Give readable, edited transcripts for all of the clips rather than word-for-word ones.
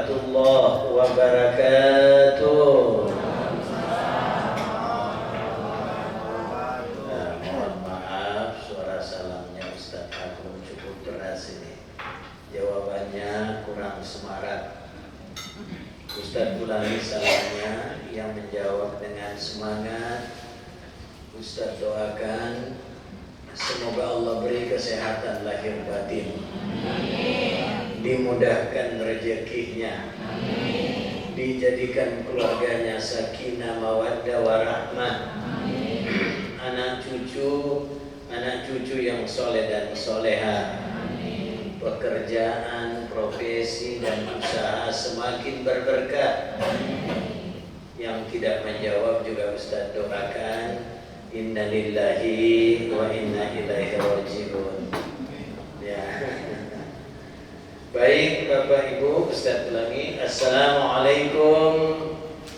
warahmatullahi wabarakatuh. Mohon maaf suara salamnya Ustaz Agung cukup keras ini. Jawabannya kurang semarak. Ustaz ulangi salamnya, yang menjawab dengan semangat. Ustaz doakan semoga Allah beri kesehatan lahir batin, dimudahkan rezekinya, dijadikan keluarganya sakinah mawaddah warahmah, anak cucu yang soleh dan soleha, pekerjaan, profesi dan usaha semakin berberkah. Yang tidak menjawab juga Ustaz doakan inna lillahi wa inna ilaihi raji'un. Ya. Baik Bapak Ibu, Ustaz ulangi. Assalamualaikum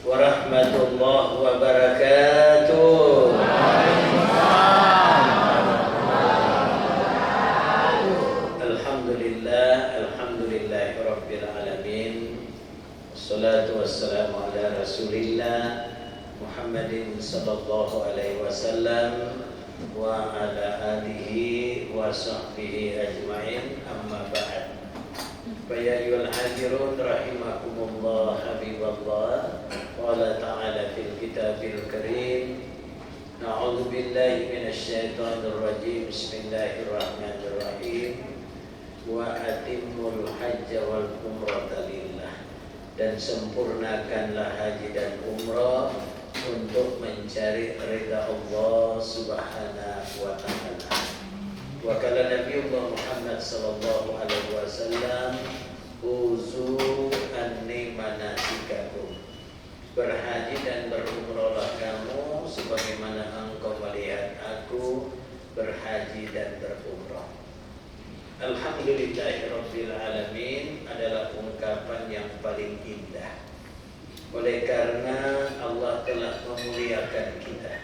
warahmatullahi wabarakatuh. Alhamdulillahirabbil alamin. Wassalatu wassalamu ala Rasulillah Muhammadin sallallahu alaihi wasallam wa ala alihi wa sahbihi ajma'in, amma ba'd. Ya ayyuhal hadirun rahimakumullah habiballah. Qala ta'ala fil kitabil karim, na'udzu billahi minasy syaithanir rajim. Bismillahirrahmanirrahim. Wa atimmul hajja wal umrata lillah. Dan sempurnakanlah haji dan umrah untuk mencari ridha Allah Subhanahu wa ta'ala. Wa kala Nabiullah Muhammad sallallahu alaihi wasallam, uzu anni manasikakum. Berhaji dan berumrahlah kamu sebagaimana engkau melihat aku berhaji dan berumrah. Alhamdulillahirabbil alamin adalah ungkapan yang paling indah. Oleh karena Allah telah memuliakan kita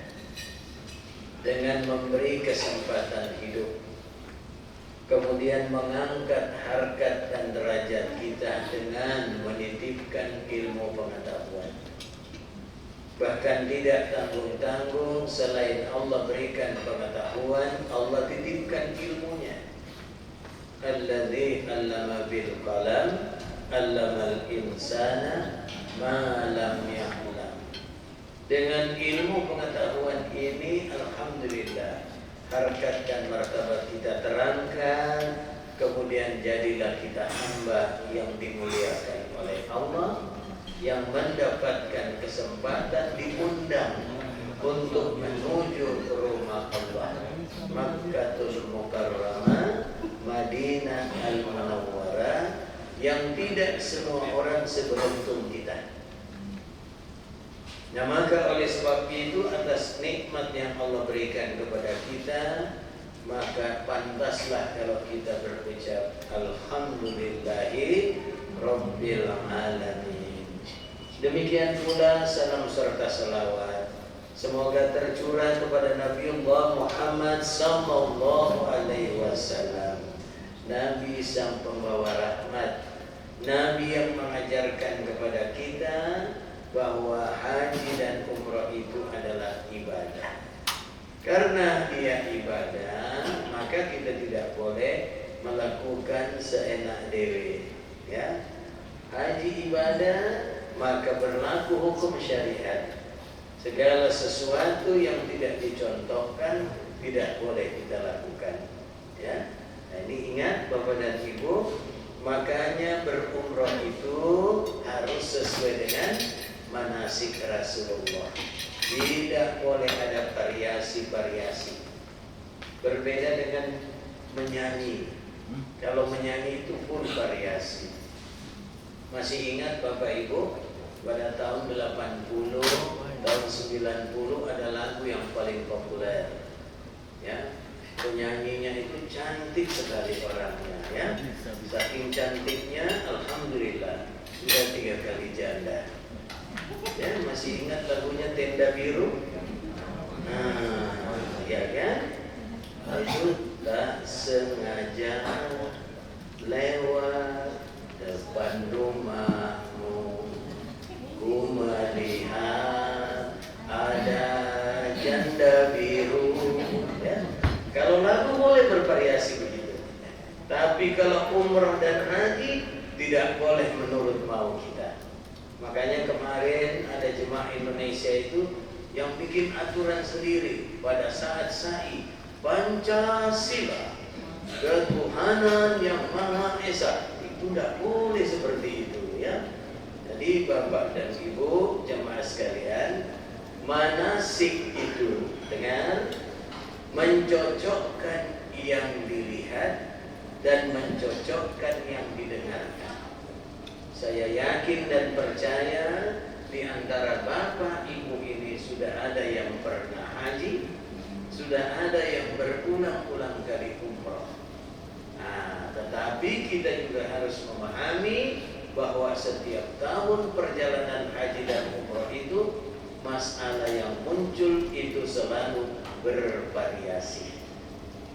dengan memberi kesempatan hidup, kemudian mengangkat harkat dan derajat kita dengan menitipkan ilmu pengetahuan. Bahkan tidak tanggung-tanggung, selain Allah berikan pengetahuan, Allah titipkan ilmunya. Alladzi 'allama bil qalam, 'allamal insana ma lam ya'lam. Dengan ilmu pengetahuan ini alhamdulillah harkat dan martabat kita terangkat, kemudian jadilah kita hamba yang dimuliakan oleh Allah, yang mendapatkan kesempatan diundang untuk menuju ke rumah Allah, Makkatul Mukarramah, Madinah Al-Munawwarah, yang tidak semua orang seberuntung kita. Nah, maka oleh sebab itu, atas nikmat yang Allah berikan kepada kita, maka pantaslah kalau kita berucap alhamdulillahi rabbil alamin. Demikian pula salam serta salawat semoga tercurah kepada Nabiullah Muhammad sallallahu alaihi wasallam, Nabi sang pembawa rahmat, Nabi yang mengajarkan kepada kita bahwa haji dan umrah itu adalah ibadah. Karena dia ibadah, maka kita tidak boleh melakukan seenak dewe. Ya, haji ibadah, maka berlaku hukum syariat. Segala sesuatu yang tidak dicontohkan tidak boleh kita lakukan. Ya, nah, ini ingat Bapak dan Ibu, makanya berumrah itu harus sesuai dengan manasik Rasulullah. Tidak boleh ada variasi-variasi. Berbeda dengan menyanyi. Kalau menyanyi itu pun variasi. Masih ingat Bapak Ibu, pada tahun 80, tahun 90 ada lagu yang paling populer. Ya, penyanyinya itu cantik sekali orangnya, ya. Saking cantiknya, alhamdulillah sudah 3 kali janda. Ya, masih ingat lagunya Tenda Biru? Nah, ya kan? Itu tak sengaja lewat depan rumah Tapi kalau umrah dan haji tidak boleh menurut mau kita. Makanya kemarin ada jemaah Indonesia itu yang bikin aturan sendiri pada saat sa'i Pancasila, ketuhanan yang Maha Esa. Itu tidak boleh seperti itu ya. Jadi Bapak dan Ibu jemaah sekalian, manasik itu dengan mencocokkan yang dilihat dan mencocokkan yang didengarkan. Saya yakin dan percaya di antara Bapak Ibu ini sudah ada yang pernah haji, sudah ada yang berulang-ulang kali umroh. Nah, tetapi kita juga harus memahami bahwa setiap tahun perjalanan haji dan umroh itu masalah yang muncul itu selalu bervariasi.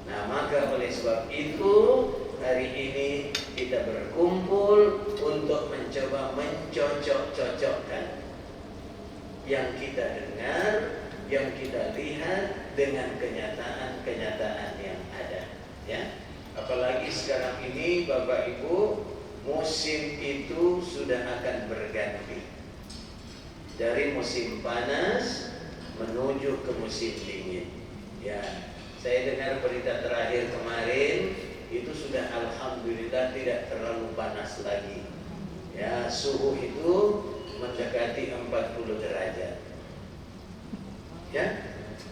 Nah, maka oleh sebab itu hari ini kita berkumpul untuk mencoba mencocok-cocokkan yang kita dengar, yang kita lihat dengan kenyataan-kenyataan yang ada. Ya, apalagi sekarang ini Bapak Ibu, musim itu sudah akan berganti dari musim panas menuju ke musim dingin. Ya, saya dengar berita terakhir kemarin itu sudah alhamdulillah tidak terlalu panas lagi. Ya, suhu itu mendekati 40 derajat. Ya,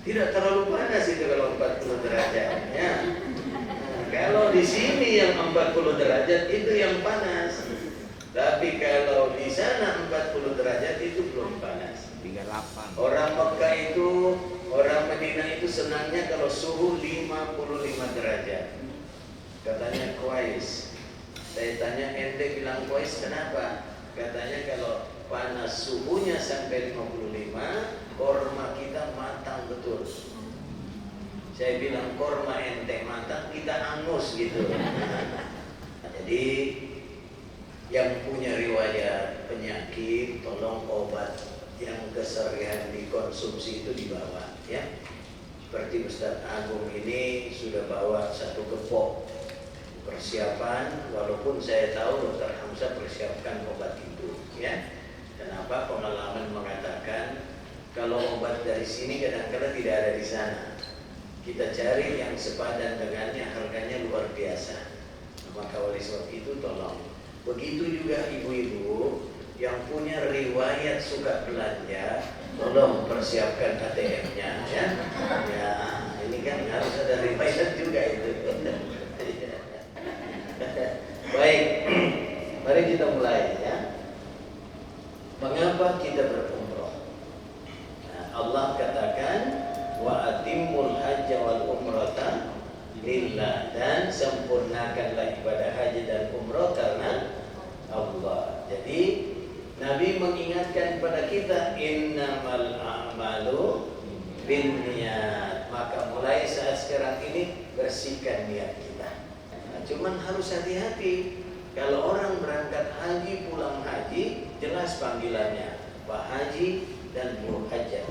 tidak terlalu panas itu kalau 40 derajat. Ya. Nah, kalau di sini yang 40 derajat itu yang panas. Tapi kalau di sana 40 derajat itu belum panas. 38. Orang Mekah itu, orang Madinah itu senangnya kalau suhu 55 derajat. Katanya Qais. Saya tanya ente bilang Qais kenapa? Katanya kalau panas suhunya sampai 55, korma kita matang betul. Saya bilang korma ente matang, kita angus gitu. Nah, jadi yang punya riwayat penyakit, tolong obat yang keseharian dikonsumsi itu dibawa, ya. Seperti Ustaz Agung ini sudah bawa 1 gepok persiapan, walaupun saya tahu Dr. Hamzah persiapkan obat itu, ya. Kenapa? Pengalaman mengatakan kalau obat dari sini kadang-kadang tidak ada di sana. Kita cari yang sepadan dengannya, harganya luar biasa. Maka oleh sebab itu tolong. Begitu juga ibu-ibu yang punya riwayat suka belanja, tolong persiapkan ATM-nya, ya. Ya, ini kan harus ada riwayat juga itu. Baik, mari kita mulai ya. Mengapa kita berumrah? Nah, Allah katakan wa atimmul hajja wal umrata lillah, dan sempurnakanlah ibadah haji dan umrah karena Allah. Jadi Nabi mengingatkan kepada kita innamal a'malu binniyat. Maka mulai saat sekarang ini bersihkan niat kita. Nah, cuman harus hati-hati. Kalau orang berangkat haji, pulang haji, jelas panggilannya Pak Haji dan Bu Hajjah.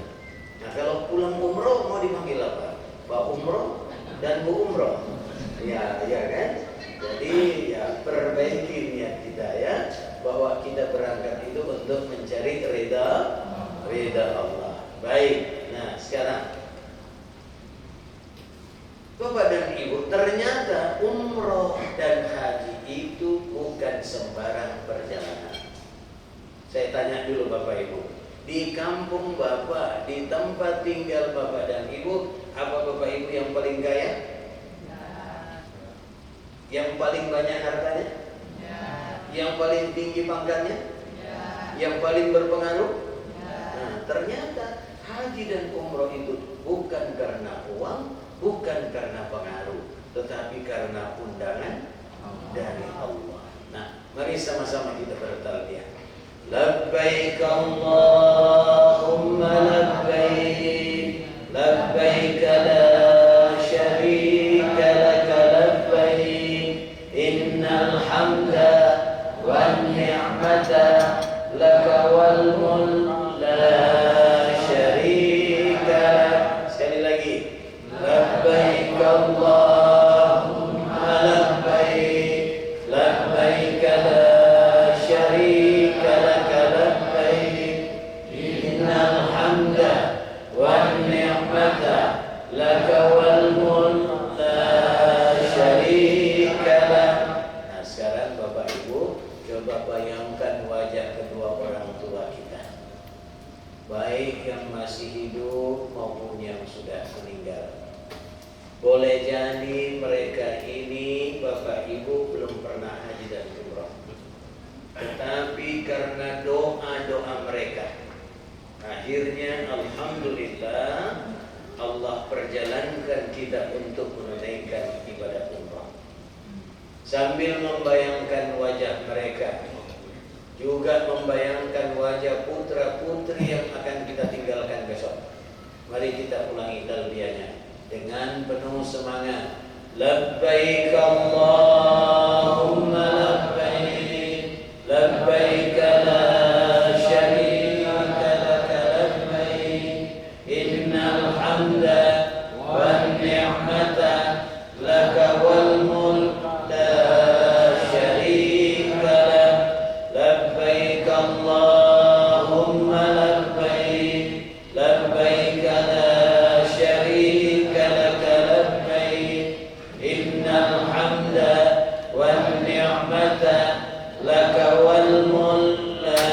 Nah, kalau pulang umroh mau dipanggil apa? Pak Umroh dan Bu Umroh. Ya, ya kan? Jadi ya perbaiki niat kita ya, bahwa kita berangkat itu untuk mencari ridha Allah. Baik. Nah, sekarang Bapak dan Ibu, ternyata umroh dan haji itu bukan sembarang perjalanan. Saya tanya dulu Bapak Ibu, di kampung Bapak, di tempat tinggal Bapak dan Ibu, apa Bapak Ibu yang paling kaya? Ya. Yang paling banyak hartanya? Ya. Yang paling tinggi pangkatnya? Ya. Yang paling berpengaruh? Ya. Nah, ternyata haji dan umroh itu bukan karena uang, bukan karena pengaruh, tetapi karena undangan dari Allah. Nah, mari sama-sama kita bertalbiyah. Labbaik Allahumma labbaik, labbaik la syarika laka labbaik, innal hamda wan ni'mata laka wal mulk la syarika lak. Sekali lagi. Labbaik Allahumma labbaik, baik yang masih hidup maupun yang sudah meninggal. Boleh jadi mereka ini Bapak Ibu belum pernah haji dan umrah, tetapi karena doa-doa mereka, akhirnya alhamdulillah Allah perjalankan kita untuk menunaikan ibadah umrah. Sambil membayangkan wajah mereka, juga membayangkan wajah putra-putri yang akan kita tinggalkan besok. Mari kita ulangi talbiyahnya dengan penuh semangat. Labbaik Allahumma labbaik, labbaik la syarika laka labbaik, innal hamda wan ni'mata laka wal mulk la syarika lak. Labbaik Allahumma labbaik, labbaik la syarika laka labbaik, innal hamda wan ni'mata laka wal mulk la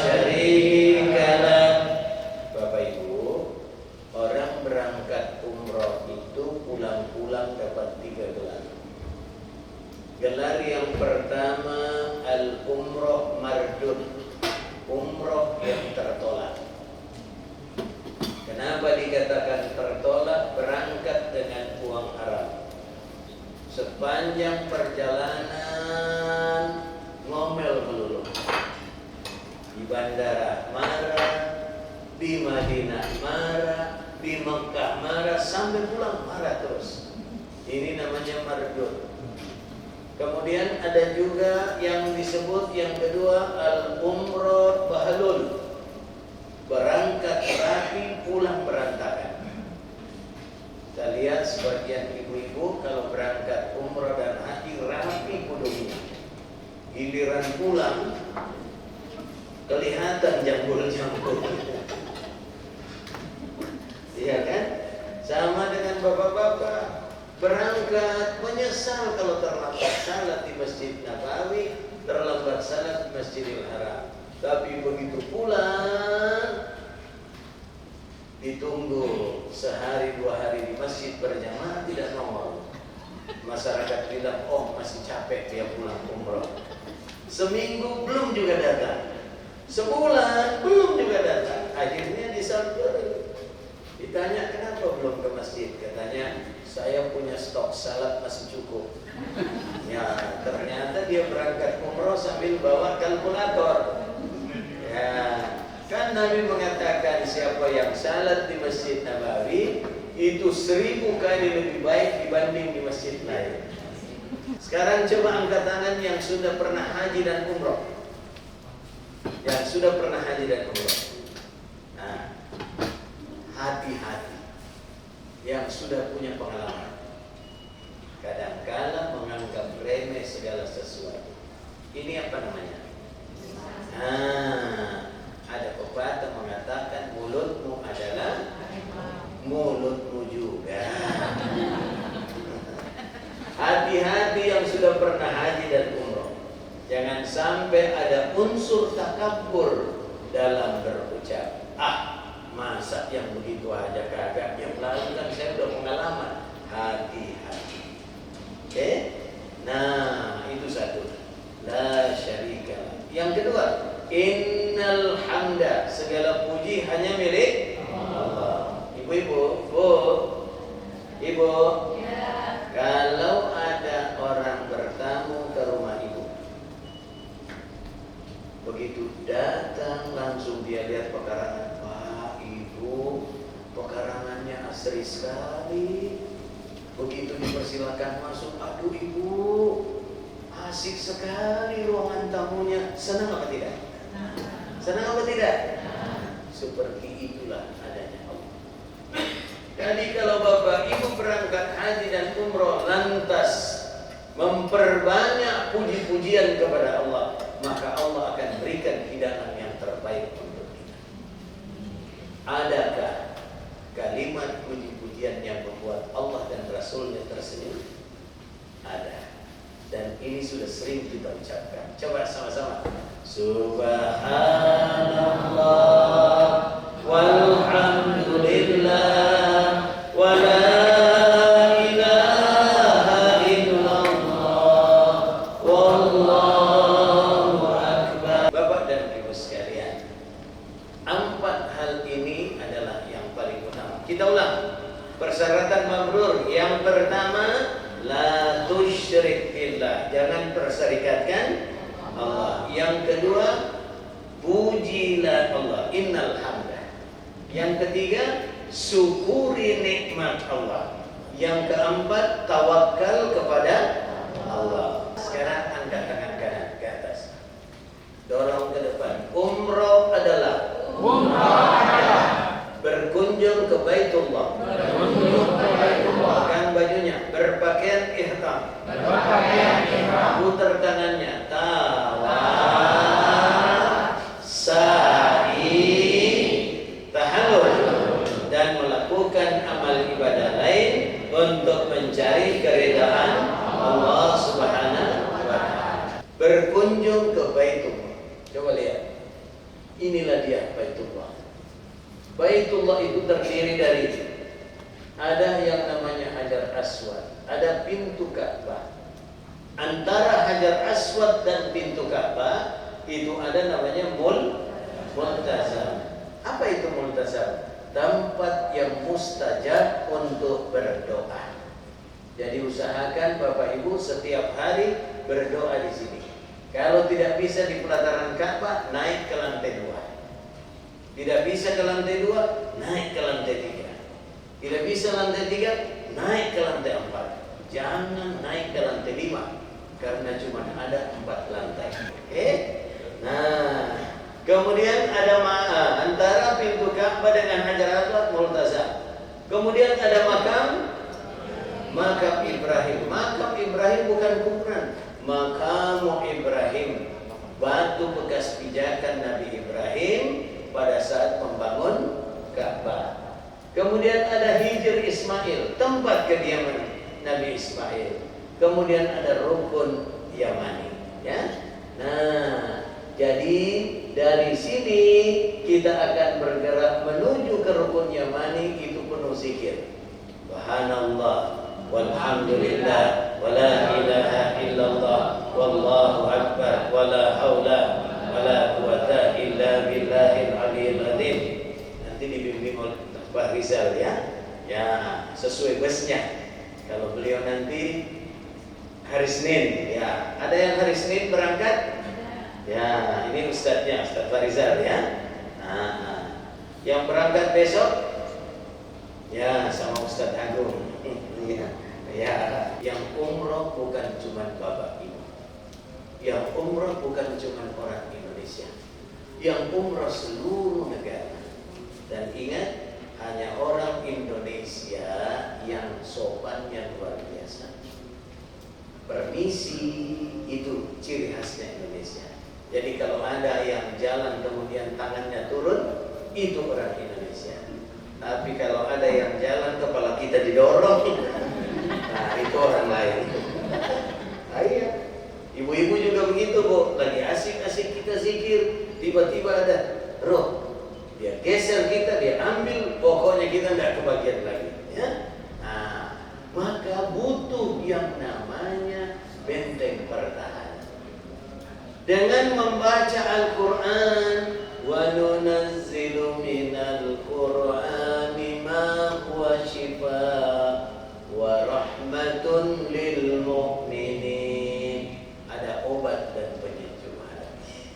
syarika lak. Bapak Ibu, orang berangkat umroh itu pulang-pulang dapat 3 gelar. Gelar yang pertama al-umroh mardud, umroh yang tertolak. Kenapa dikatakan tertolak? Berangkat dengan uang haram. Sepanjang perjalanan ngomel melulu. Di bandara marah, di Madinah marah, di Mekah marah, sampai pulang marah terus. Ini namanya mardud. Kemudian ada juga yang disebut yang kedua al-umroh bahlul, berangkat rapi pulang berantakan. Kita lihat sebagian ibu-ibu kalau berangkat umroh dan haji rapi kudunya, giliran pulang kelihatan jambul-jambul. Iya kan? Sama dengan bapak-bapak berangkat menyesal kalau terlambat salat di Masjid Nabawi, terlambat salat di Masjidil Haram. Tapi begitu pulang, ditunggu sehari 2 hari di masjid berjamaah tidak nongol. Masyarakat bilang, oh masih capek dia pulang umroh. Seminggu belum juga datang, sebulan belum juga datang. Akhirnya disamperin, ditanya kenapa belum ke masjid. Katanya saya punya stok salat masih cukup. Ya ternyata dia berangkat umroh sambil bawa kalkulator. Ya kan Nabi mengatakan siapa yang salat di Masjid Nabawi itu 1000 kali lebih baik dibanding di masjid lain. Sekarang coba angkat tangan yang sudah pernah haji dan umroh. Yang sudah pernah haji dan umroh. Nah, hati-hati yang sudah punya pengalaman. Kadang-kala menganggap remeh segala sesuatu. Ini apa namanya? Nah, ada pepatah mengatakan mulutmu adalah mulutmu juga. Hati-hati yang sudah pernah haji dan umroh. Jangan sampai ada unsur takabur dalam berucap. Masa yang begitu aja kagak, yang lalu kan saya udah pengalaman. Hati-hati. Oke? Nah, itu satu. La syarika. Yang kedua, innal hamda, segala puji hanya milik Allah. Ibu-ibu, Ibu. Ya. Kalau ada orang bertamu ke rumah ibu, begitu datang langsung dia lihat pekarangan. Pekarangannya asri sekali. Begitu dipersilakan masuk, aduh ibu, asik sekali ruangan tamunya. Senang apa tidak? Senang apa tidak? Seperti itulah adanya Allah. Jadi kalau bapak ibu berangkat haji dan umroh lantas memperbanyak puji-pujian kepada Allah, maka Allah akan berikan hidangan yang terbaik untuk kita. Adakah kalimat puji-pujian yang membuat Allah dan Rasulnya tersenyum? Ada. Dan ini sudah sering kita ucapkan. Coba sama-sama. Subhanallah sekalian, 4 hal ini adalah yang paling utama. Kita ulang. Persyaratan mabrur yang pertama, la tusyrik billah, jangan perserikatkan Allah. Yang kedua, pujilah Allah, innal hamda. Yang ketiga, syukuri nikmat Allah. Yang keempat, tawakal kepada Allah. Sekarang angkat tangan kanan ke atas, dorong ke depan. Umroh adalah berkunjung ke Baitullah, pegang bajunya, berpakaian ihram, putar tangannya, tawaf, sa'i, tahallul, dan melakukan amal ibadah lain untuk mencari keridhaan Allah Subhanahu wa ta'ala. Berkunjung ke Baitullah. Coba lihat. Inilah dia Baitullah. Baitullah itu terdiri dari, ada yang namanya Hajar Aswad, ada pintu Ka'bah. Antara Hajar Aswad dan pintu Ka'bah itu ada namanya Multazam. Apa itu Multazam? Tempat yang mustajab untuk berdoa. Jadi usahakan Bapak Ibu setiap hari berdoa di sini. Kalau tidak bisa di pelataran Ka'bah, naik ke lantai 2. Tidak bisa ke lantai 2, naik ke lantai 3. Tidak bisa lantai 3, naik ke lantai 4. Jangan naik ke lantai 5, karena cuma ada 4 lantai. Oke? Nah, kemudian ada antara pintu Ka'bah dengan Hajar Aswad Multazam. Kemudian ada makam Ibrahim. Makam Ibrahim bukan kuburan. Makamu Ibrahim, batu bekas pijakan Nabi Ibrahim pada saat membangun Ka'bah. Kemudian ada Hijr Ismail, tempat kediaman Nabi Ismail. Kemudian ada rukun Yamani, ya. Nah, jadi dari sini kita akan bergerak menuju ke rukun Yamani, itu penuh zikir. Subhanallah, walhamdulillah, wala ilaha illallah, wallahu akbar, wala haula wala quwata illa billahil aliyil azim. Nanti dibimbing oleh Pak Rizal, ya. Ya, sesuai busnya. Kalau beliau nanti hari Senin, ya. Ada yang hari Senin berangkat? Ya, ini ustadznya, Ustadz Pak Rizal, ya. Nah, yang berangkat besok, ya, sama Ustadz Agung. Ya, yang umroh bukan cuma Bapak Ibu. Yang umroh bukan cuma orang Indonesia. Yang umroh seluruh negara. Dan ingat, hanya orang Indonesia yang sopannya luar biasa. Permisi itu ciri khasnya Indonesia. Jadi kalau ada yang jalan kemudian tangannya turun, itu orang Indonesia. Tapi kalau ada yang jalan kepala kita didorong, nah itu orang lain. Iya. Ibu-ibu juga begitu, Bu. Lagi asik-asik kita zikir, tiba-tiba ada roh. Dia geser kita, dia ambil, pokoknya kita nggak kebagian lagi, ya. Nah, maka butuh yang namanya benteng pertahanan. Dengan membaca Al-Quran, wa nunazzilu minal Qur'ani ma huwa shifaa wa rahmatun lil mu'minin. Ada obat dan penyejuk hati.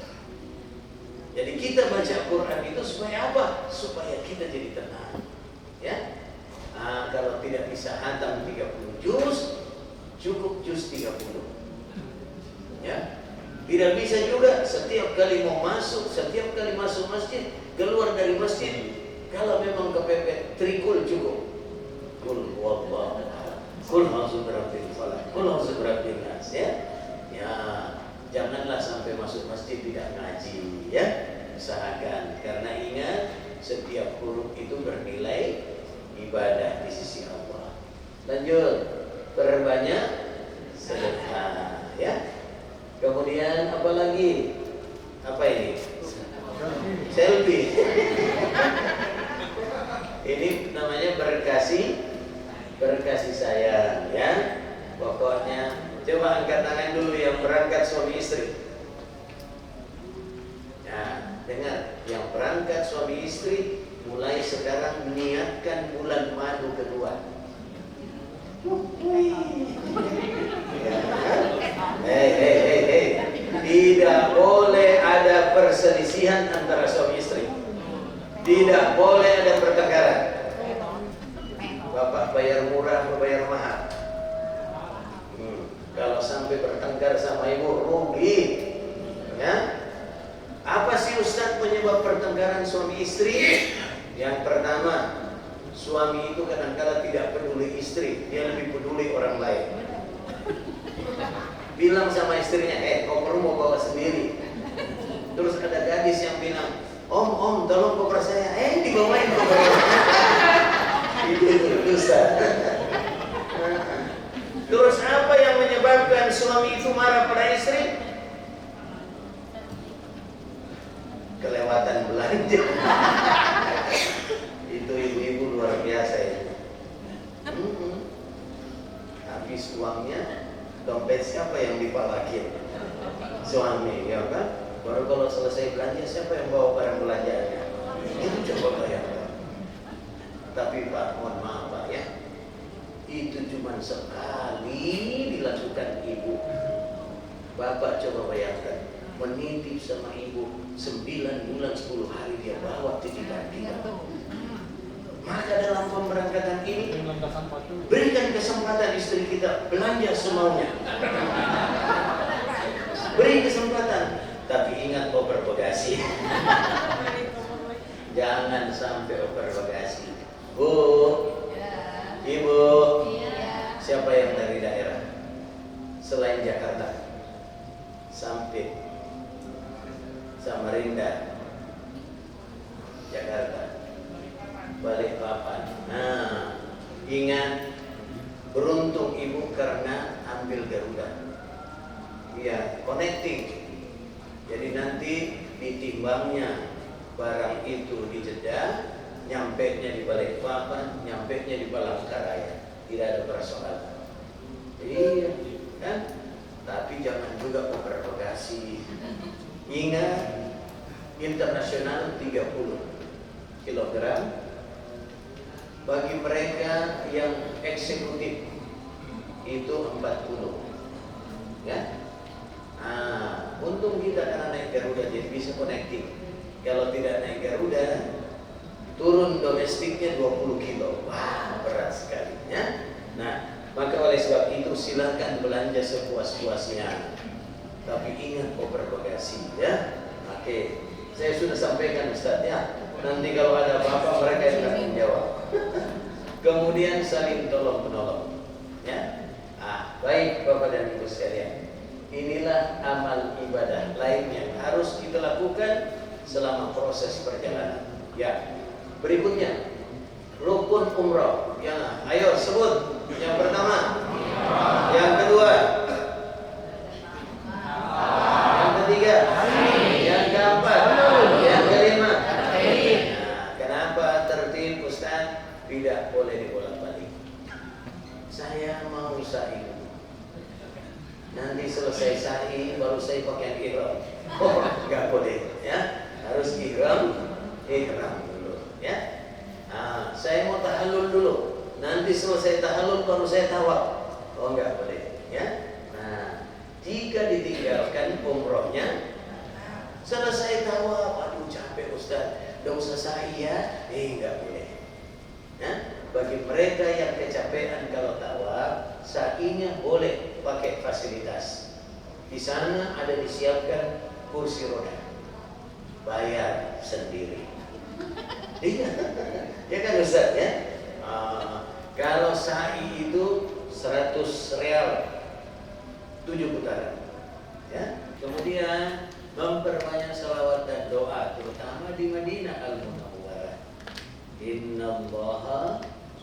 Jadi kita baca Quran itu supaya apa? Supaya kita jadi tenang, ya. Nah, kalau tidak bisa hatam 30 juz, cukup juz 30, ya. Tidak bisa juga setiap kali mau masuk, setiap kali masuk masjid, keluar dari masjid, kalau memang kepepet trikul cukup. Kul huwallahu ahad, kul a'udzu birabbil falaq, kul a'udzu birabbin nas, ya. Ya, janganlah sampai masuk masjid tidak ngaji, ya. Usahakan, karena ingat setiap huruf itu bernilai ibadah di sisi Allah. Lanjut, perbanyak sedekah, ya. Kemudian apa lagi? Apa ini? Selfie. Ini namanya berkasih sayang, ya. Pokoknya coba angkat tangan dulu yang berangkat suami istri. Nah, dengar, yang berangkat suami istri mulai sekarang niatkan bulan madu kedua. Hei, tidak boleh ada perselisihan antara suami istri. Tidak boleh ada pertengkaran. Bapak bayar murah atau bayar mahal? Kalau sampai bertengkar sama ibu, rugi. Ya? Apa sih Ustaz penyebab pertengkaran suami istri? Yang pertama, suami itu kadang-kala tidak peduli istri, dia lebih peduli orang lain. Bilang sama istrinya, koper mau bawa sendiri. Terus ada gadis yang bilang, Om, tolong koper saya. Dibawain koper. Itu Ustaz. Terus apa yang menyebabkan suami itu marah pada istri? Kelewatan belanja. Itu ibu-ibu luar biasa itu. Habis uangnya, dompet siapa yang dipalakin? Suami, ya kan? Baru kalau selesai belanja, siapa yang bawa barang belanjaannya? Itu coba bayangkan. Tapi Pak, mohon maaf Pak ya, itu cuma sekali dilakukan ibu. Bapak coba bayangkan, menitip sama ibu 9 bulan 10 hari dia bawa titipan kita. Maka dalam pemberangkatan ini berikan kesempatan istri kita belanja semaunya. Beri kesempatan, tapi ingat over bagasi. Jangan sampai over bagasi. Bu, Ibu, siapa yang dari daerah selain Jakarta? Sampit, Samarinda, Jakarta, Balikpapan. Nah, ingat, beruntung ibu karena ambil Garuda. Iya, connecting. Jadi nanti ditimbangnya barang itu di Jeddah, nyampenya di Balikpapan, nyampenya di Palangkaraya. Tidak ada persoalan. Iya, kan? Tapi jangan juga overbagasi. Ingat, internasional 30 kg. Bagi mereka yang eksekutif itu 40. Ya. Untung kita karena naik Garuda jadi bisa connecting. Kalau tidak naik Garuda, turun domestiknya 20 kilo. Wah, berat sekali ya. Nah, maka oleh sebab itu silakan belanja sepuas-puasnya. Tapi ingat overbagasi ya. Oke, saya sudah sampaikan Ustaz ya. Nanti kalau ada apa-apa mereka yang akan menjawab. Kemudian saling tolong-menolong ya. Baik Bapak dan Ibu sekalian, inilah amal ibadah lain yang harus kita lakukan selama proses perjalanan. Ya, berikutnya rukun umroh. Ya, ayo sebut. Yang pertama, yang kedua, yang ketiga, yang keempat, yang kelima. Kenapa tertib Ustaz? Tidak boleh dibolak-balik. Saya mau sa'i. Nanti selesai sa'i baru saya pakai ihram. Enggak boleh ya. Harus ihram dulu ya. Saya mau tahallul dulu. Nanti selesai tahallul baru saya tawaf. Enggak boleh ya. Nah, jika ditinggalkan umrohnya selesai tawaf, aduh capek Ustaz, enggak usah sa'i ya. Enggak boleh. Ya? Bagi mereka yang kecapean kalau tawaf, sa'inya boleh pakai fasilitas. Di sana ada disiapkan kursi roda. Bayar sendiri. Iya, ya kan Ustaz ya? Kalau sa'i itu 100 real 7 putaran. Ya. Kemudian memperbanyak salawat dan doa, terutama di Madinah Al-Munawwarah. Innallaha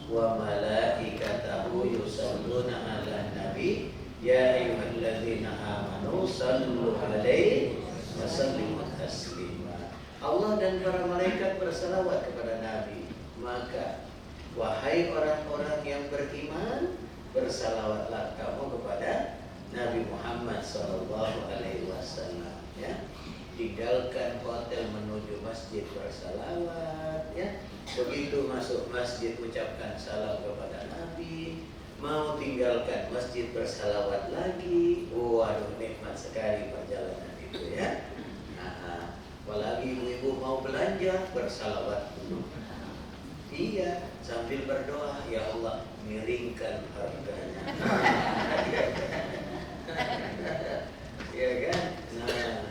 wa malaikatahu yusalluna 'alan nabi ya ayyuhalladzina amanu sallu 'alaihi wa sallimu taslima. Allah dan para malaikat bersalawat kepada Nabi. Maka wahai orang-orang yang beriman, bersalawatlah kamu kepada Nabi Muhammad sallallahu alaihi wasallam ya. tinggalkan hotel menuju masjid bersalawat, ya. Begitu masuk masjid ucapkan salam kepada Nabi, mau tinggalkan masjid bersalawat lagi. Waduh, nikmat sekali perjalanan itu, ya. Nah, apalagi ibu-ibu mau belanja bersalawat dulu. Iya, sambil berdoa, ya Allah miringkan harganya. Ya kan? Nah,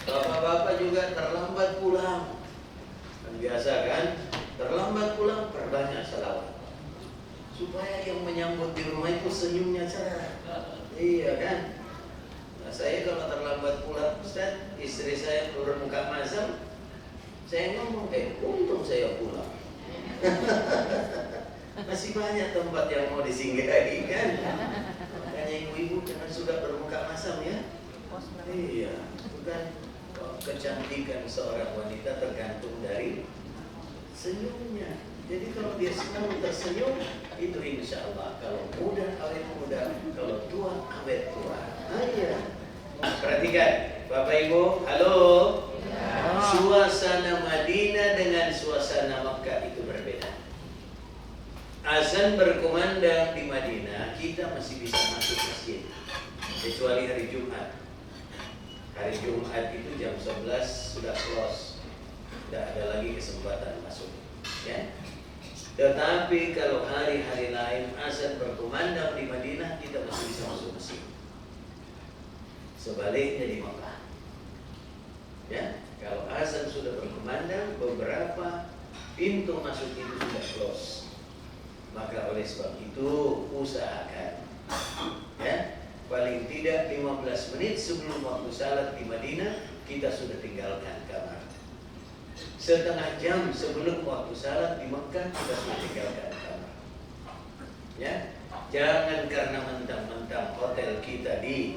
bapak-bapak juga terlambat pulang. Kan biasa kan? Terlambat pulang perbanyak salawat. Supaya yang menyambut di rumah itu senyumnya cerah. Iya kan? Nah, saya kalau terlambat pulang, Ustaz, istri saya bermuka masam, saya ngomong, untung saya pulang. Masih banyak tempat yang mau disinggahi kan. Makanya ibu-ibu jangan suka bermuka masam, ya. Iya, bukan kecantikan seorang wanita tergantung dari senyumnya. Jadi kalau dia selalu tersenyum, itu insya Allah. Kalau muda awet muda, kalau tua awet tua. Iya. Perhatikan, Bapak Ibu, halo. Suasana Madinah dengan suasana Makkah itu berbeda. Azan berkumandang di Madinah, kita masih bisa masuk masjid, kecuali hari Jumat. Hari Jumat itu jam 11 sudah close, tidak ada lagi kesempatan masuk, ya. Tetapi kalau hari-hari lain azan berkumandang di Madinah, kita masih bisa masuk masjid. Sebaliknya di Makkah, ya. Kalau azan sudah berkumandang, beberapa pintu masuk itu sudah close. Maka oleh sebab itu usahakan, ya, paling tidak 15 menit sebelum waktu salat di Madinah kita sudah tinggalkan kamar. Setengah jam sebelum waktu salat di Mekah kita sudah tinggalkan kamar. Ya, jangan karena mentang-mentang hotel kita di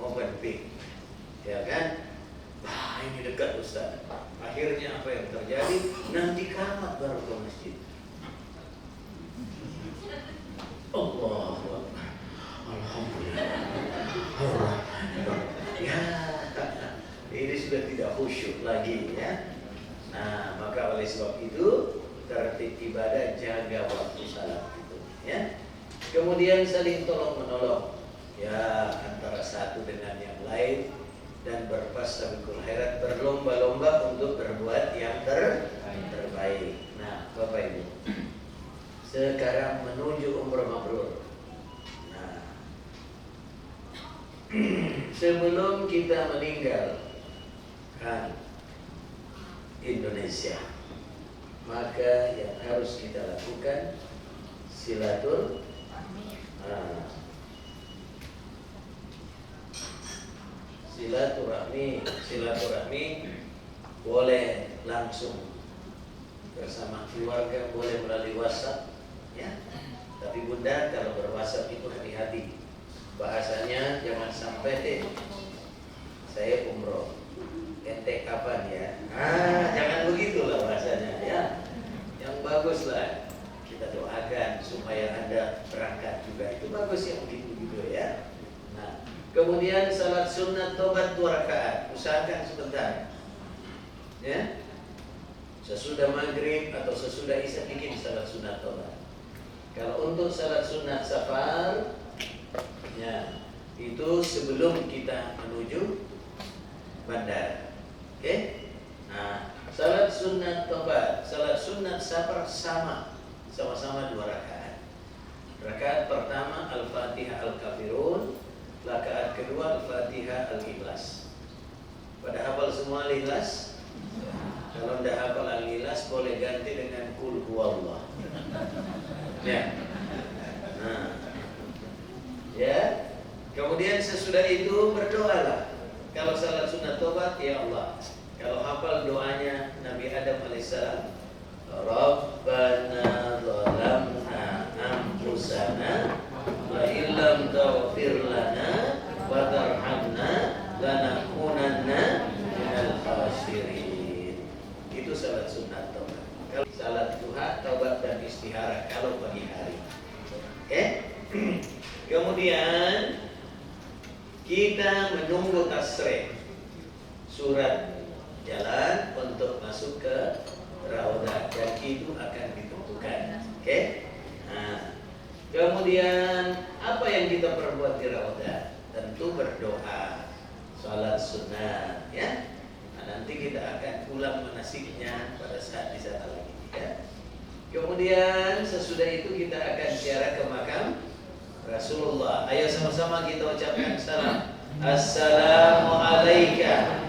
Movenpick, ya kan? Wah, ini dekat Ustaz. Akhirnya apa yang terjadi? Nanti kamat baru ke masjid. Allahu Akbar. Alhamdulillah. Ya, ini sudah tidak khusyuk lagi, ya. Nah, maka oleh sebab itu tertib ibadah, jaga waktu salat itu, ya. Kemudian saling tolong menolong, ya, antara satu dengan yang lain, dan berfastabiqul khairat, berlomba-lomba untuk berbuat yang terbaik. Nah, Bapak Ibu, sekarang menuju umrah mabrur. Nah, sebelum kita meninggalkan Indonesia, maka yang harus kita lakukan silaturahmi. Silaturahmi boleh langsung bersama keluarga, boleh melalui WhatsApp, ya. Tapi Bunda kalau berWhatsApp itu hati-hati. Bahasanya jangan sampai saya umroh, ente kapan ya? Jangan begitulah bahasanya, ya. Yang bagus lah kita doakan supaya Anda berangkat juga. Itu bagus yang begitu-gitu, ya. Nah, kemudian salat sunat tobat 2 rakaat, usahakan sebentar, ya. Sesudah maghrib atau sesudah isya bikin salat sunat tobat. Kalau untuk salat sunat safar, ya, itu sebelum kita menuju bandara. Oke? Nah, salat sunat tobat, salat sunat safar sama-sama 2 rakaat. Rakaat pertama Al-Fatihah Al-Kafirun, rakaat kedua Al-Fatihah Al-Ikhlas. Pada hafal semua Al-Ikhlas? Kalau tidak hafal Al-Ikhlas boleh ganti dengan Qul Huwallah. Ya. Nah. Ya. Kemudian sesudah itu berdoalah. Kalau salat sunat tobat, ya Allah. Kalau hafal doanya Nabi Adam alaihissalam, Rabbana zalamna anfusana wa illam taghfir lana wa tarhamna lanakunanna minal khasirin. Itu salat sunat tobat. Kalau salat duha, taubat dan istihara kalau pagi hari. Oke? Kemudian kita menunggu tasrih. surat jalan untuk masuk ke Raudah, dan itu akan ditentukan. Oke? Nah, kemudian apa yang kita perbuat di Raudah? Tentu berdoa, sholat sunnah, ya. Nah, nanti kita akan ulang manasiknya pada saat di sana lagi, ya. Kemudian sesudah itu kita akan ziarah ke makam Rasulullah. Ayo sama-sama kita ucapkan salam. Assalamualaikum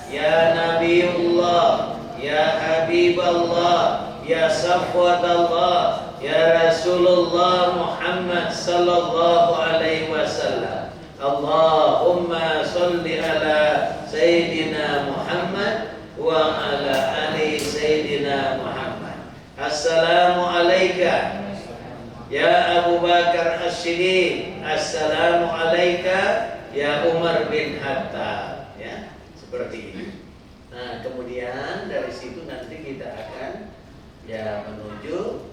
ya Nabiullah, ya Habiballah, ya Safwatallah, ya Rasulullah Muhammad sallallahu alaihi wasallam. Allahumma salli ala Sayyidina Muhammad wa ala ali Sayyidina Muhammad. Assalamualaikum ya Abu Bakar As-Siddiq. Assalamualaikum ya Umar bin Khattab, ya, seperti ini. Nah, kemudian dari situ nanti kita akan ya menuju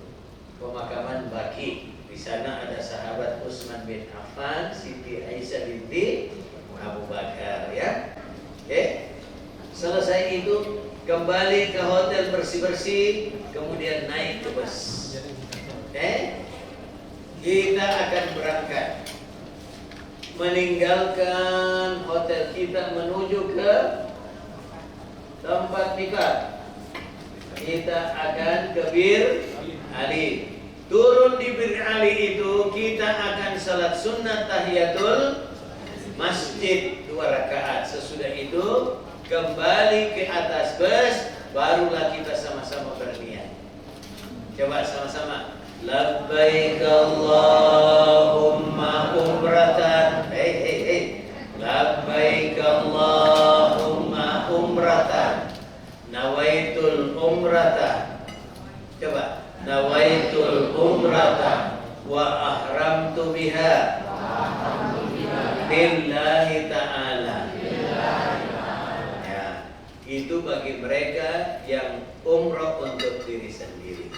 pemakaman Baqi. Di sana ada sahabat Utsman bin Affan, Siti Aisyah binti Abu Bakar, ya. Oke. Selesai itu kembali ke hotel bersih-bersih, kemudian naik ke bus. Oke. Kita akan berangkat, meninggalkan hotel kita menuju ke tempat miqat. Kita akan ke Bir Ali. Turun di Bir Ali itu kita akan salat sunnah tahiyatul masjid 2 rakaat. Sesudah itu kembali ke atas bus, barulah kita sama-sama berniat. Coba sama-sama. Labbaik Allahumma umratan. Labbaik Allahumma umratan. Nawaitul umrata. Coba. Nawaitul umrata wa ahramtu biha billahi ta'ala. Ya, itu bagi mereka yang umrah untuk diri sendiri.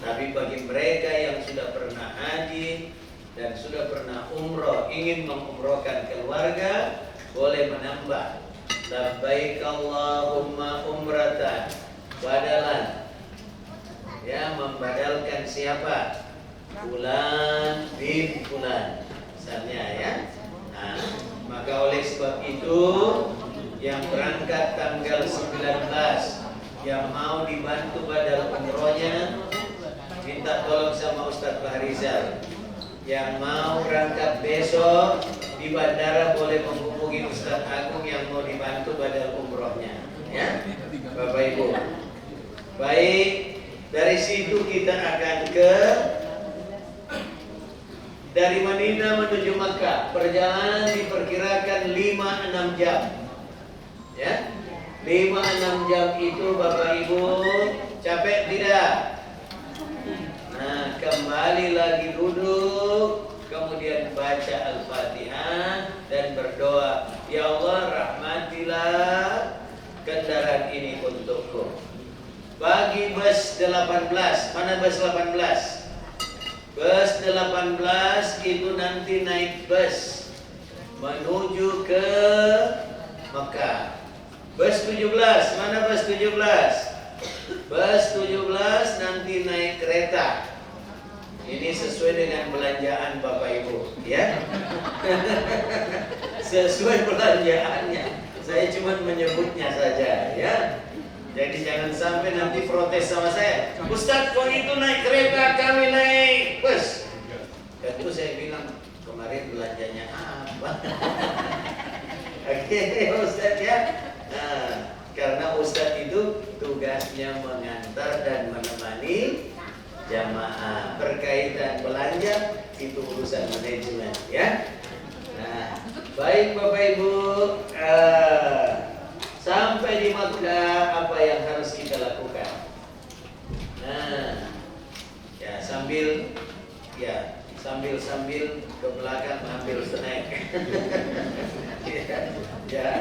Tapi bagi mereka yang sudah pernah haji dan sudah pernah umrah, ingin mengumrohkan keluarga, boleh menambah labbaik Allahumma umratan, badalan, ya, membadalkan siapa? Fulan bin fulan, misalnya, ya. Nah, maka oleh sebab itu yang berangkat tanggal 19 yang mau dibantu badal umrohnya, minta tolong sama Ustadz Fahrizal. Yang mau berangkat besok di bandara boleh menghubungi Ustadz Agung yang mau dibantu badal umrohnya, ya, Bapak Ibu. Baik, dari situ kita akan ke dari Madinah menuju Makkah. Perjalanan diperkirakan 5-6 jam, ya. 5-6 jam itu Bapak Ibu capek tidak? Nah, kembali lagi duduk, kemudian baca Al-Fatihah dan berdoa, ya Allah rahmatilah kendaraan ini untukku. Bagi bus 18, mana bus 18? Bus 18 itu nanti naik bus menuju ke Mekah. Bus 17, mana bus 17? Bus 17 nanti naik kereta. Ini sesuai dengan belanjaan Bapak Ibu, ya. Sesuai belanjaannya. Saya cuma menyebutnya saja, ya. Jadi jangan sampai nanti protes sama saya. Ustadz, kok itu naik kereta, kami naik bus? Tentu saya bilang, kemarin belanjanya apa? Oke, Ustadz, ya. Nah, karena Ustadz itu tugasnya mengantar dan menemani jamaah. Berkaitan belanja itu urusan manajemen, ya. Nah, baik Bapak Ibu, sampai di Makkah apa yang harus kita lakukan? Nah, ya sambil ke belakang ambil snack. Ya,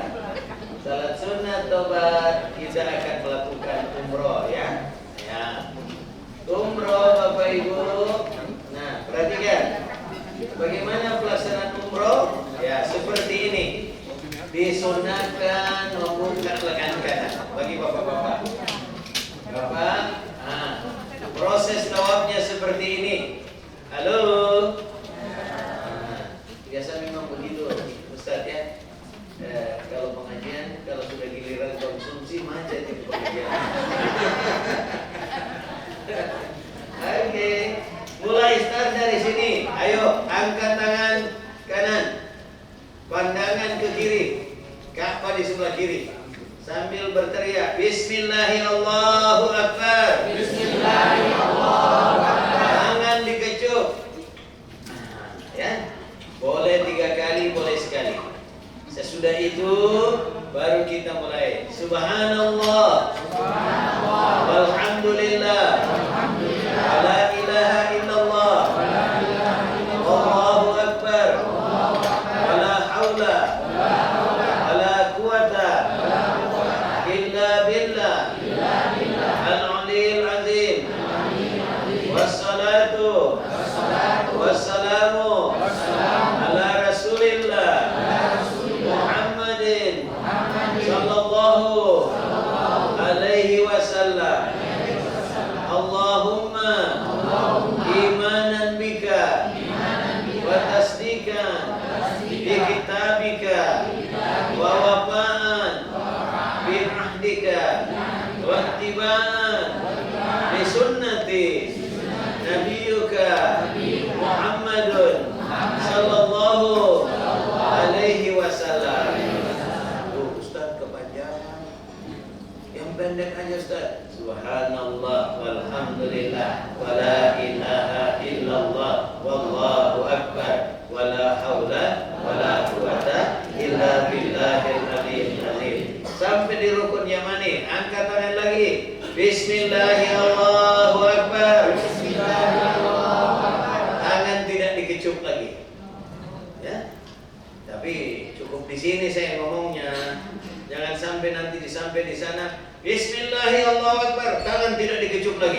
salat sunat tobat kita akan melakukan umroh, ya. Ya, umroh Bapak Ibu. Nah, perhatikan bagaimana pelaksanaan umroh. Ya, seperti ini. disunahkan membuka lengan kanan bagi bapak-bapak. Bapak, proses tawafnya seperti ini. Halo. Biasa memang begitu, Ustaz ya. Kalau pengajian, kalau sudah giliran konsumsi macet itu pengajian. Oke, mulai start dari sini. Ayo, angkat tangan kanan, pandangan ke kiri, Ka'bah di sebelah kiri, sambil berteriak Bismillahirrahmanirrahim. Bismillahirrahmanirrahim. Tangan dikecup. Ya, boleh 3 kali, boleh sekali. Sesudah itu baru kita mulai. Subhanallah, walhamdulillah, la ilaha illallah, Allahu akbar, wala haula wala quwata illa billah al-aliyil azim. Wassalatu wassalamu ala rasulillah Muhammadin sallallahu alaihi wasallam. Allahumma imanan bika wa tasdiqan bi kitabika wa wafa'an bi ahdika wa ittiba'an bi sunnati nabiyyuka Muhammadun sallallahu alaihi wasallam. Ustaz kepanjangan. Yang pendek aja Ustaz. Subhanallah walhamdulillah wala ilaha illallah wallahu akbar wala haula wala quwata illa billahil aliyyil azim. Sampai di rukun yamani, angkat tangan lagi. Bismillahirrahmanirrahim. Tangan tidak dikecup lagi. Ya. Tapi cukup di sini saya ngomongnya. Jangan sampai nanti disampai di sana Bismillahirrahmanirrahim, tangan tidak dikecup lagi.